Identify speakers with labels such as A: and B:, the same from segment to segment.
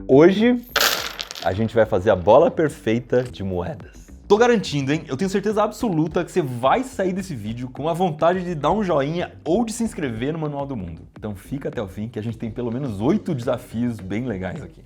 A: Hoje a gente vai fazer a bola perfeita de moedas. Tô garantindo, hein? Eu tenho certeza absoluta que você vai sair desse vídeo com a vontade de dar um joinha ou de se inscrever no Manual do Mundo. Então fica até o fim que a gente tem pelo menos 8 desafios bem legais aqui.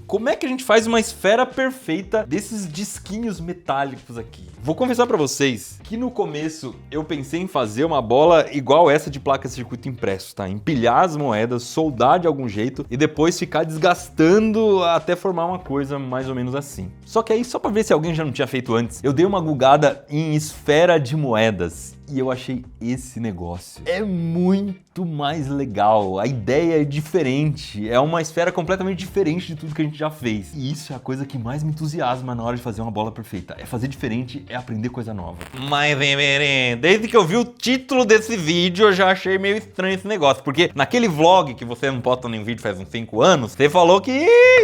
A: Como é que a gente faz uma esfera perfeita desses disquinhos metálicos aqui? Vou confessar pra vocês que no começo eu pensei em fazer uma bola igual essa de placa-circuito impresso, tá? Empilhar as moedas, soldar de algum jeito e depois ficar desgastando até formar uma coisa mais ou menos assim. Só que aí, só pra ver se alguém já não tinha feito antes, eu dei uma gugada em esfera de moedas. E eu achei esse negócio. É muito mais legal, a ideia é diferente, é uma esfera completamente diferente de tudo que a gente já fez. E isso é a coisa que mais me entusiasma na hora de fazer uma bola perfeita. É fazer diferente, é aprender coisa nova. Mas, desde que eu vi o título desse vídeo, eu já achei meio estranho esse negócio. Porque naquele vlog que você não posta nenhum vídeo faz uns 5 anos, você falou que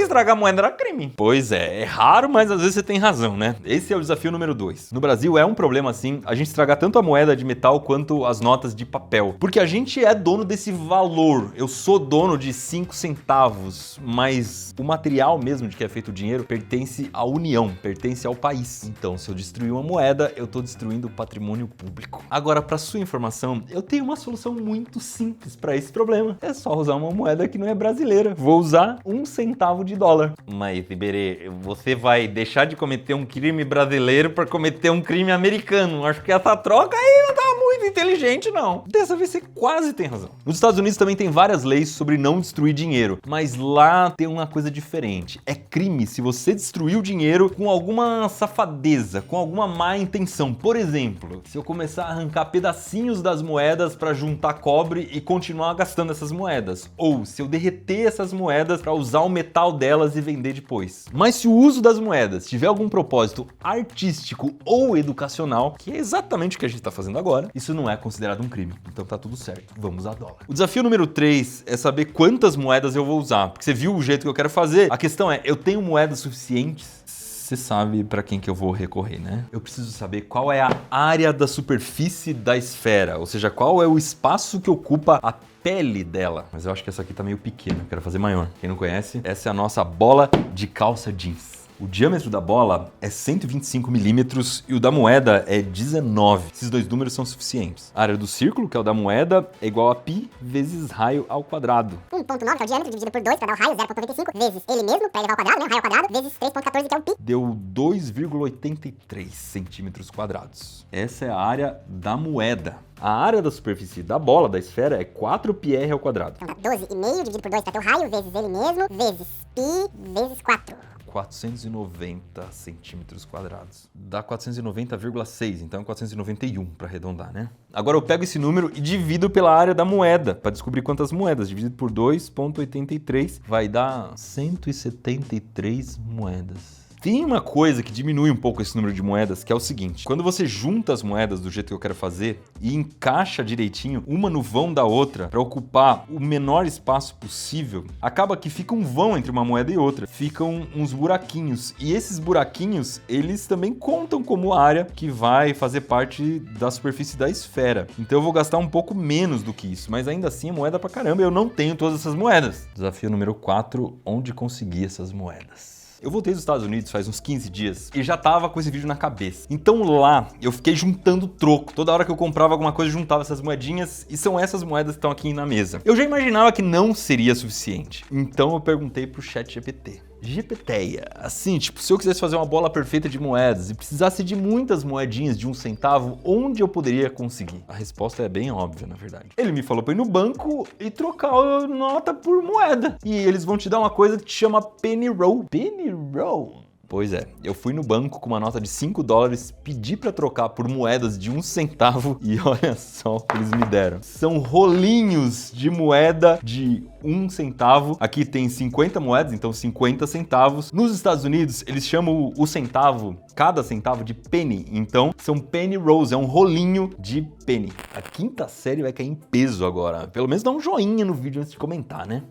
A: estragar moeda era crime. Pois é raro, mas às vezes você tem razão, né? Esse é o desafio número 2. No Brasil é um problema assim, a gente estragar tanto a moeda de metal quanto as notas de papel. Porque a gente é dono desse valor. Eu sou dono de 5 centavos, mas o material mesmo de que é feito o dinheiro pertence à União, pertence ao país. Então, se eu destruir uma moeda, eu tô destruindo o patrimônio público. Agora, para sua informação, eu tenho uma solução muito simples para esse problema. É só usar uma moeda que não é brasileira. Vou usar 1 centavo de dólar. Mas, Iberê, você vai deixar de cometer um crime brasileiro para cometer um crime americano. Acho que essa troca aí não tá muito inteligente, não. Dessa vez você quase tem razão. Nos Estados Unidos também tem várias leis sobre não destruir dinheiro, mas lá tem uma coisa diferente. É crime se você destruir o dinheiro com alguma safadeza, com alguma má intenção. Por exemplo, se eu começar a arrancar pedacinhos das moedas para juntar cobre e continuar gastando essas moedas, ou se eu derreter essas moedas para usar o metal delas e vender depois. Mas se o uso das moedas tiver algum propósito artístico ou educacional, que é exatamente o que a gente está fazendo agora, isso não é considerado um crime. Então tá tudo certo. Vamos usar dólar. O desafio número 3 é saber quantas moedas eu vou usar. Porque você viu o jeito que eu quero fazer. A questão é, eu tenho moedas suficientes? Você sabe para quem que eu vou recorrer, né? Eu preciso saber qual é a área da superfície da esfera, ou seja, qual é o espaço que ocupa a pele dela. Mas eu acho que essa aqui tá meio pequena, quero fazer maior. Quem não conhece, essa é a nossa bola de calça jeans. O diâmetro da bola é 125 milímetros e o da moeda é 19. Esses dois números são suficientes. A área do círculo, que é o da moeda, é igual a π vezes raio ao quadrado.
B: 1.9, que é o diâmetro, dividido por 2, para dar o raio, 0.95, vezes ele mesmo, para elevar ao quadrado, né? O raio ao quadrado, vezes 3.14, que é o π.
A: Deu 2,83 centímetros quadrados. Essa é a área da moeda. A área da superfície da bola, da esfera, é 4πr ao quadrado.
B: Então dá 12,5 dividido por 2 para ter o raio, vezes ele mesmo, vezes π, vezes 4.
A: 490 centímetros quadrados. Dá 490,6, então 491 para arredondar, né? Agora eu pego esse número e divido pela área da moeda, para descobrir quantas moedas. Dividido por 2,83 vai dar 173 moedas. Tem uma coisa que diminui um pouco esse número de moedas, que é o seguinte. Quando você junta as moedas do jeito que eu quero fazer e encaixa direitinho uma no vão da outra para ocupar o menor espaço possível, acaba que fica um vão entre uma moeda e outra. Ficam uns buraquinhos. E esses buraquinhos, eles também contam como área que vai fazer parte da superfície da esfera. Então eu vou gastar um pouco menos do que isso, mas ainda assim é moeda pra caramba. Eu não tenho todas essas moedas. Desafio número 4, onde conseguir essas moedas? Eu voltei dos Estados Unidos faz uns 15 dias e já tava com esse vídeo na cabeça. Então lá eu fiquei juntando troco. Toda hora que eu comprava alguma coisa, eu juntava essas moedinhas e são essas moedas que estão aqui na mesa. Eu já imaginava que não seria suficiente. Então eu perguntei pro ChatGPT. GPTeia, assim, tipo, se eu quisesse fazer uma bola perfeita de moedas e precisasse de muitas moedinhas de 1 centavo, onde eu poderia conseguir? A resposta é bem óbvia, na verdade. Ele me falou pra ir no banco e trocar a nota por moeda. E eles vão te dar uma coisa que te chama penny roll. Penny roll? Pois é, eu fui no banco com uma nota de 5 dólares, pedi pra trocar por moedas de 1 centavo e olha só o que eles me deram. São rolinhos de moeda de 1 centavo. Aqui tem 50 moedas, então 50 centavos. Nos Estados Unidos, eles chamam o centavo, cada centavo, de penny. Então, são penny rolls, é um rolinho de penny. A quinta série vai cair em peso agora. Pelo menos dá um joinha no vídeo antes de comentar, né?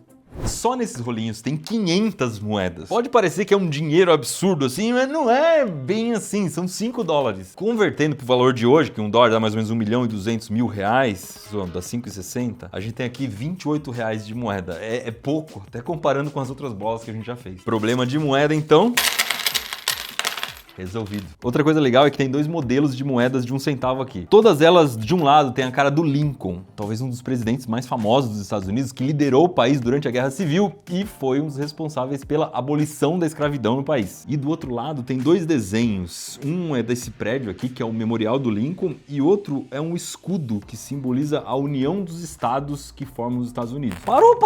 A: Só nesses rolinhos tem 500 moedas. Pode parecer que é um dinheiro absurdo assim, mas não é bem assim, são 5 dólares. Convertendo pro valor de hoje, que um dólar dá mais ou menos 1.200.000 reais, dá 5,60, a gente tem aqui 28 reais de moeda. É pouco, até comparando com as outras bolas que a gente já fez. Problema de moeda, então... resolvido. Outra coisa legal é que tem 2 modelos de moedas de 1 centavo aqui. Todas elas, de um lado, tem a cara do Lincoln, talvez um dos presidentes mais famosos dos Estados Unidos, que liderou o país durante a Guerra Civil e foi um dos responsáveis pela abolição da escravidão no país. E do outro lado tem 2 desenhos. Um é desse prédio aqui, que é o Memorial do Lincoln, e outro é um escudo que simboliza a união dos estados que formam os Estados Unidos. Parou!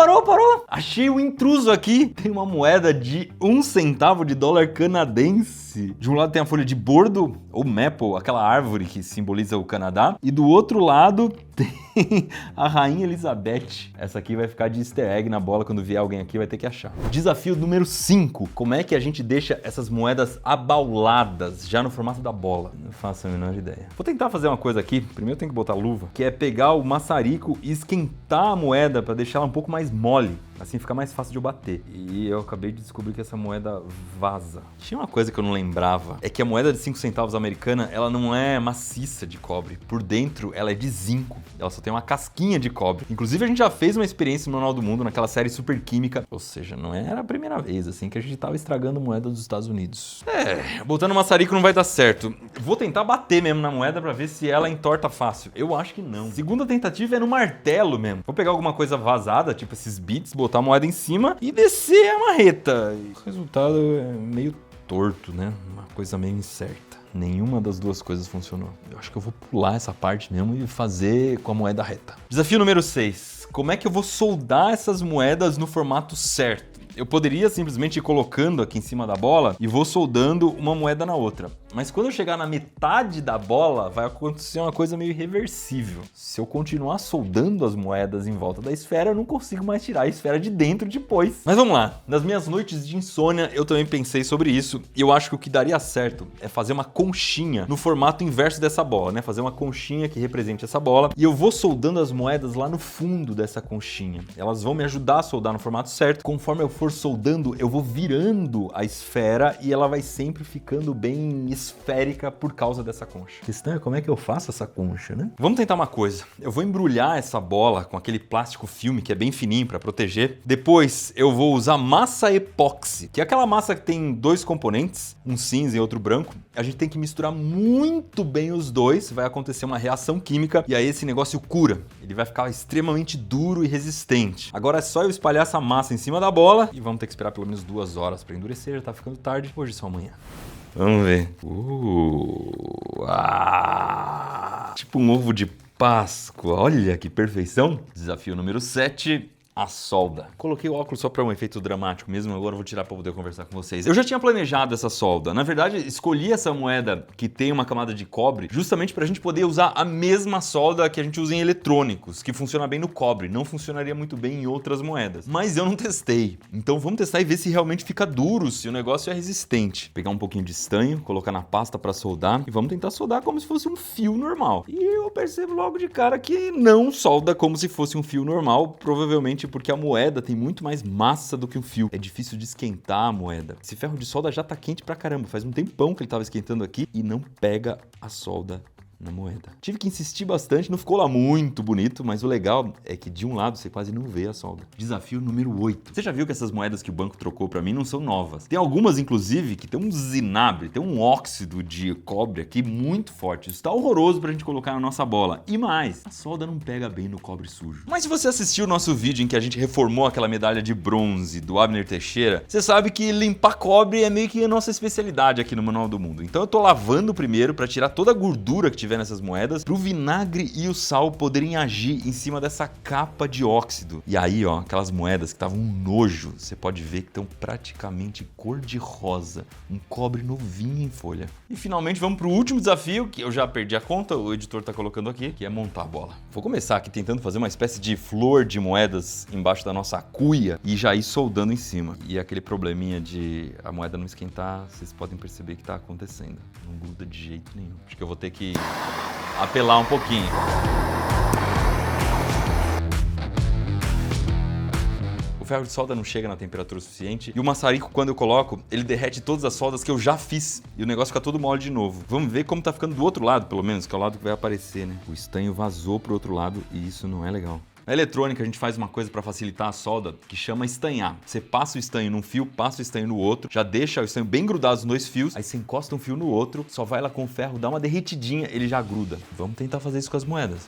A: Achei o intruso aqui. Tem uma moeda de 1 centavo de dólar canadense. De um lado tem a folha de bordo, ou maple, aquela árvore que simboliza o Canadá, e do outro lado tem a Rainha Elizabeth. Essa aqui vai ficar de easter egg na bola, quando vier alguém aqui vai ter que achar. Desafio número 5. Como é que a gente deixa essas moedas abauladas já no formato da bola? Não faço a menor ideia. Vou tentar fazer uma coisa aqui, primeiro eu tenho que botar luva, que é pegar o maçarico e esquentar a moeda para deixar ela um pouco mais mole. Assim fica mais fácil de eu bater. E eu acabei de descobrir que essa moeda vaza. Tinha uma coisa que eu não lembrava, é que a moeda de 5 centavos americana, ela não é maciça de cobre. Por dentro, ela é de zinco. Ela só tem uma casquinha de cobre. Inclusive, a gente já fez uma experiência no Manual do Mundo, naquela série Super Química. Ou seja, não era a primeira vez, assim, que a gente tava estragando moeda dos Estados Unidos. Botando maçarico não vai dar certo. Vou tentar bater mesmo na moeda pra ver se ela entorta fácil. Eu acho que não. Segunda tentativa é no martelo mesmo. Vou pegar alguma coisa vazada, tipo esses bits, botar a moeda em cima e descer a marreta. O resultado é meio torto, né? Uma coisa meio incerta. Nenhuma das duas coisas funcionou. Eu acho que eu vou pular essa parte mesmo e fazer com a moeda reta. Desafio número 6. Como é que eu vou soldar essas moedas no formato certo? Eu poderia simplesmente ir colocando aqui em cima da bola e vou soldando uma moeda na outra. Mas quando eu chegar na metade da bola, vai acontecer uma coisa meio irreversível. Se eu continuar soldando as moedas em volta da esfera, eu não consigo mais tirar a esfera de dentro depois. Mas vamos lá. Nas minhas noites de insônia, eu também pensei sobre isso. E eu acho que o que daria certo é fazer uma conchinha no formato inverso dessa bola, né? Fazer uma conchinha que represente essa bola. E eu vou soldando as moedas lá no fundo dessa conchinha. Elas vão me ajudar a soldar no formato certo. Conforme eu for soldando, eu vou virando a esfera e ela vai sempre ficando bem esférica por causa dessa concha. A questão é como é que eu faço essa concha, né? Vamos tentar uma coisa. Eu vou embrulhar essa bola com aquele plástico filme que é bem fininho para proteger. Depois eu vou usar massa epóxi, que é aquela massa que tem 2 componentes, um cinza e outro branco. A gente tem que misturar muito bem os dois, vai acontecer uma reação química e aí esse negócio cura. Ele vai ficar extremamente duro e resistente. Agora é só eu espalhar essa massa em cima da bola e vamos ter que esperar pelo menos 2 horas para endurecer, já tá ficando tarde. Hoje é só amanhã. Vamos ver. Tipo um ovo de Páscoa. Olha que perfeição. Desafio número 7. A solda. Coloquei o óculos só para um efeito dramático mesmo, agora eu vou tirar para poder conversar com vocês. Eu já tinha planejado essa solda. Na verdade, escolhi essa moeda que tem uma camada de cobre justamente para a gente poder usar a mesma solda que a gente usa em eletrônicos, que funciona bem no cobre, não funcionaria muito bem em outras moedas. Mas eu não testei. Então vamos testar e ver se realmente fica duro, se o negócio é resistente. Pegar um pouquinho de estanho, colocar na pasta para soldar e vamos tentar soldar como se fosse um fio normal. E eu percebo logo de cara que não solda como se fosse um fio normal, provavelmente porque a moeda tem muito mais massa do que um fio. É difícil de esquentar a moeda. Esse ferro de solda já tá quente pra caramba. Faz um tempão que ele tava esquentando aqui e não pega a solda na moeda. Tive que insistir bastante, não ficou lá muito bonito, mas o legal é que de um lado você quase não vê a solda. Desafio número 8. Você já viu que essas moedas que o banco trocou pra mim não são novas? Tem algumas, inclusive, que tem um zinabre, tem um óxido de cobre aqui muito forte. Isso tá horroroso pra gente colocar na nossa bola. E mais, a solda não pega bem no cobre sujo. Mas se você assistiu o nosso vídeo em que a gente reformou aquela medalha de bronze do Abner Teixeira, você sabe que limpar cobre é meio que a nossa especialidade aqui no Manual do Mundo. Então eu tô lavando primeiro pra tirar toda a gordura que tiver nessas moedas, para o vinagre e o sal poderem agir em cima dessa capa de óxido. E aí, ó, aquelas moedas que estavam um nojo, você pode ver que estão praticamente cor de rosa, um cobre novinho em folha. E finalmente vamos para o último desafio, que eu já perdi a conta, o editor tá colocando aqui, que é montar a bola. Vou começar aqui tentando fazer uma espécie de flor de moedas embaixo da nossa cuia e já ir soldando em cima. E aquele probleminha de a moeda não esquentar, vocês podem perceber que tá acontecendo. Não gruda de jeito nenhum. Acho que eu vou ter que apelar um pouquinho. O ferro de solda não chega na temperatura suficiente. E o maçarico, quando eu coloco, ele derrete todas as soldas que eu já fiz. E o negócio fica todo mole de novo. Vamos ver como tá ficando do outro lado, pelo menos, que é o lado que vai aparecer, né? O estanho vazou pro outro lado e isso não é legal. Na eletrônica, a gente faz uma coisa para facilitar a solda que chama estanhar. Você passa o estanho num fio, passa o estanho no outro, já deixa o estanho bem grudado nos dois fios, aí você encosta um fio no outro, só vai lá com o ferro, dá uma derretidinha, ele já gruda. Vamos tentar fazer isso com as moedas.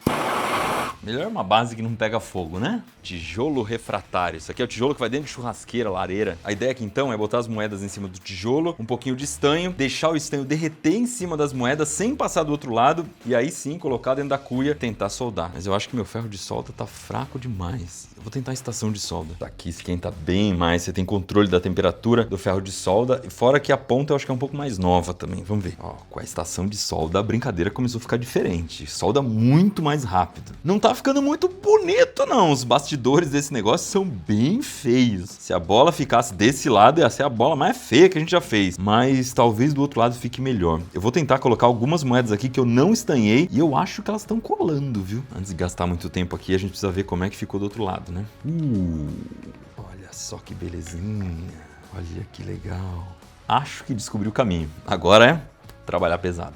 A: Melhor uma base que não pega fogo, né? Tijolo refratário. Isso aqui é o tijolo que vai dentro de churrasqueira, lareira. A ideia aqui então é botar as moedas em cima do tijolo, um pouquinho de estanho, deixar o estanho derreter em cima das moedas sem passar do outro lado e aí sim colocar dentro da cuia, tentar soldar. Mas eu acho que meu ferro de solda tá fraco demais. Eu vou tentar a estação de solda. Tá aqui esquenta bem mais, você tem controle da temperatura do ferro de solda. E fora que a ponta eu acho que é um pouco mais nova também. Vamos ver. Ó, com a estação de solda a brincadeira começou a ficar diferente. Solda muito mais rápido. Não tá ficando muito bonito não, os bastidores desse negócio são bem feios. Se a bola ficasse desse lado ia ser a bola mais feia que a gente já fez, mas talvez do outro lado fique melhor. Eu vou tentar colocar algumas moedas aqui que eu não estanhei e eu acho que elas estão colando, viu? Antes de gastar muito tempo aqui, a gente precisa ver como é que ficou do outro lado, né? Olha só que belezinha, olha que legal. Acho que descobri o caminho. Agora é trabalhar pesado.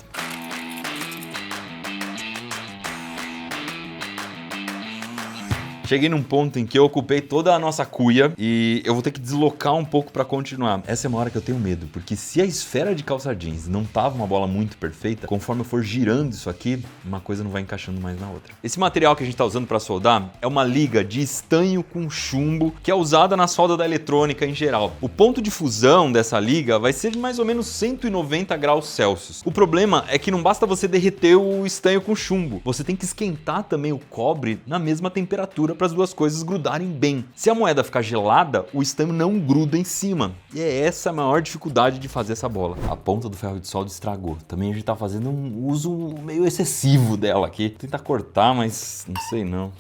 A: Cheguei num ponto em que eu ocupei toda a nossa cuia e eu vou ter que deslocar um pouco para continuar. Essa é uma hora que eu tenho medo, porque se a esfera de calça jeans não tava uma bola muito perfeita, conforme eu for girando isso aqui, uma coisa não vai encaixando mais na outra. Esse material que a gente tá usando para soldar é uma liga de estanho com chumbo que é usada na solda da eletrônica em geral. O ponto de fusão dessa liga vai ser de mais ou menos 190 graus Celsius. O problema é que não basta você derreter o estanho com chumbo, você tem que esquentar também o cobre na mesma temperatura para as duas coisas grudarem bem. Se a moeda ficar gelada, o estanho não gruda em cima. E é essa a maior dificuldade de fazer essa bola. A ponta do ferro de solda estragou. Também a gente tá fazendo um uso meio excessivo dela aqui. Vou tentar cortar, mas não sei não.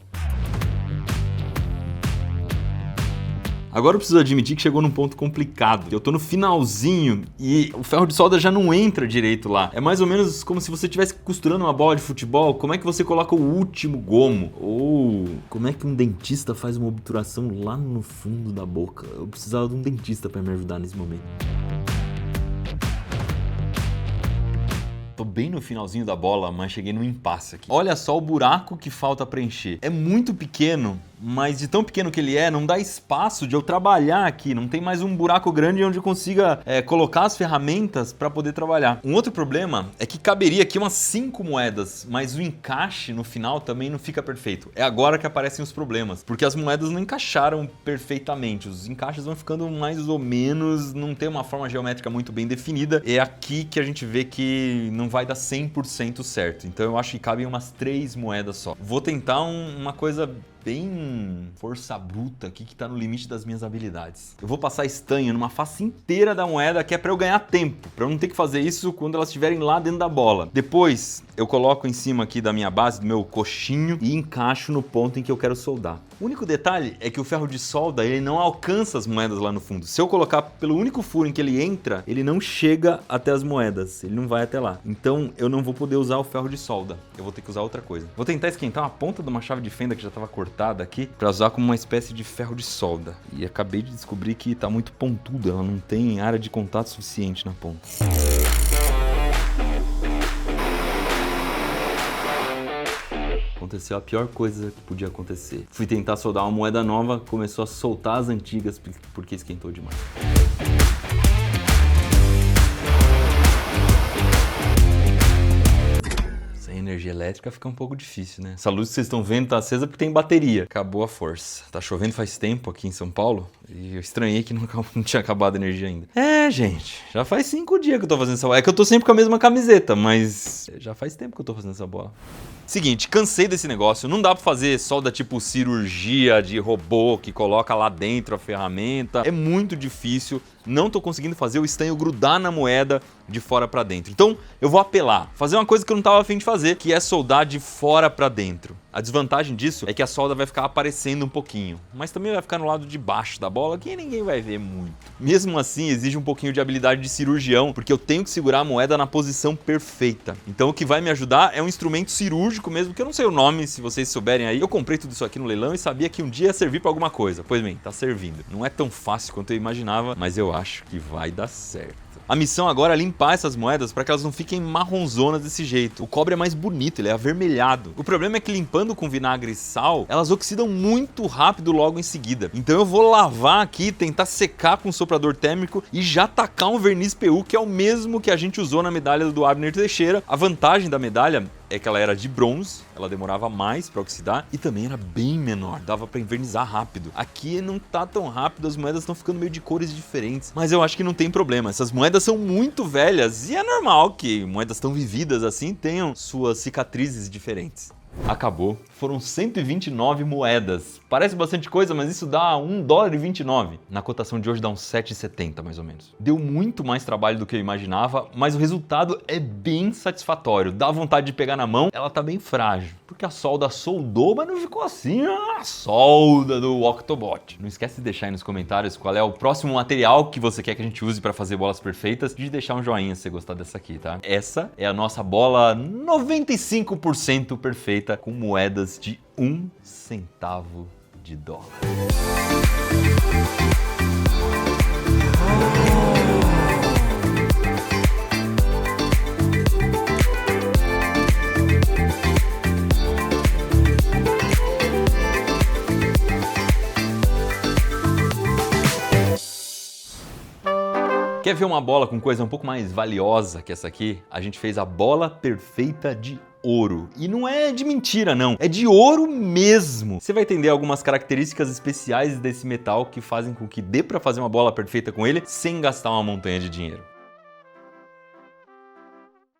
A: Agora eu preciso admitir que chegou num ponto complicado. Eu tô no finalzinho e o ferro de solda já não entra direito lá. É mais ou menos como se você estivesse costurando uma bola de futebol. Como é que você coloca o último gomo? Ou como é que um dentista faz uma obturação lá no fundo da boca? Eu precisava de um dentista para me ajudar nesse momento. Tô bem no finalzinho da bola, mas cheguei num impasse aqui. Olha só o buraco que falta preencher. É muito pequeno, mas de tão pequeno que ele é, não dá espaço de eu trabalhar aqui. Não tem mais um buraco grande onde eu consiga colocar as ferramentas para poder trabalhar. Um outro problema é que caberia aqui umas 5 moedas, mas o encaixe no final também não fica perfeito. É agora que aparecem os problemas, porque as moedas não encaixaram perfeitamente. Os encaixes vão ficando mais ou menos, não tem uma forma geométrica muito bem definida. É aqui que a gente vê que não vai dar 100% certo. Então eu acho que cabem umas 3 moedas só. Vou tentar uma coisa bem força bruta aqui que tá no limite das minhas habilidades. Eu vou passar estanho numa face inteira da moeda que é para eu ganhar tempo, para eu não ter que fazer isso quando elas estiverem lá dentro da bola. Depois eu coloco em cima aqui da minha base, do meu coxinho e encaixo no ponto em que eu quero soldar. O único detalhe é que o ferro de solda ele não alcança as moedas lá no fundo. Se eu colocar pelo único furo em que ele entra, ele não chega até as moedas, ele não vai até lá. Então eu não vou poder usar o ferro de solda, eu vou ter que usar outra coisa. Vou tentar esquentar uma ponta de uma chave de fenda que já estava cortada aqui para usar como uma espécie de ferro de solda. E acabei de descobrir que tá muito pontuda, ela não tem área de contato suficiente na ponta. Aconteceu a pior coisa que podia acontecer. Fui tentar soldar uma moeda nova, começou a soltar as antigas porque esquentou demais. Sem energia elétrica fica um pouco difícil, né? Essa luz que vocês estão vendo tá acesa porque tem bateria. Acabou a força. Tá chovendo faz tempo aqui em São Paulo e eu estranhei que não tinha acabado a energia ainda. É, gente, já faz 5 dias que eu tô fazendo essa bola. É que eu tô sempre com a mesma camiseta, mas já faz tempo que eu tô fazendo essa bola. Seguinte, cansei desse negócio, não dá pra fazer solda tipo cirurgia de robô que coloca lá dentro a ferramenta. É muito difícil, não tô conseguindo fazer o estanho grudar na moeda de fora pra dentro. Então eu vou apelar, fazer uma coisa que eu não tava a fim de fazer, que é soldar de fora pra dentro. A desvantagem disso é que a solda vai ficar aparecendo um pouquinho, mas também vai ficar no lado de baixo da bola, que ninguém vai ver muito. Mesmo assim, exige um pouquinho de habilidade de cirurgião, porque eu tenho que segurar a moeda na posição perfeita. Então o que vai me ajudar é um instrumento cirúrgico mesmo, que eu não sei o nome, se vocês souberem aí. Eu comprei tudo isso aqui no leilão e sabia que um dia ia servir pra alguma coisa. Pois bem, tá servindo. Não é tão fácil quanto eu imaginava, mas eu acho que vai dar certo. A missão agora é limpar essas moedas para que elas não fiquem marronzonas desse jeito. O cobre é mais bonito, ele é avermelhado. O problema é que limpando com vinagre e sal, elas oxidam muito rápido logo em seguida. Então eu vou lavar aqui, tentar secar com um soprador térmico e já tacar um verniz PU, que é o mesmo que a gente usou na medalha do Abner Teixeira. A vantagem da medalha é que ela era de bronze, ela demorava mais para oxidar e também era bem menor, dava para envernizar rápido. Aqui não tá tão rápido, as moedas estão ficando meio de cores diferentes, mas eu acho que não tem problema. Essas moedas são muito velhas e é normal que moedas tão vividas assim tenham suas cicatrizes diferentes. Acabou. Foram 129 moedas. Parece bastante coisa, mas isso dá $1,29. Na cotação de hoje dá uns 7,70 mais ou menos. Deu muito mais trabalho do que eu imaginava, mas o resultado é bem satisfatório. Dá vontade de pegar na mão, ela tá bem frágil. Porque a solda soldou, mas não ficou assim a solda do Octobot. Não esquece de deixar aí nos comentários qual é o próximo material que você quer que a gente use para fazer bolas perfeitas. E de deixar um joinha se você gostar dessa aqui, tá? Essa é a nossa bola 95% perfeita, com moedas de 1 centavo de dólar. Quer ver uma bola com coisa um pouco mais valiosa que essa aqui? A gente fez a bola perfeita de ouro. E não é de mentira, não. É de ouro mesmo. Você vai entender algumas características especiais desse metal que fazem com que dê pra fazer uma bola perfeita com ele sem gastar uma montanha de dinheiro.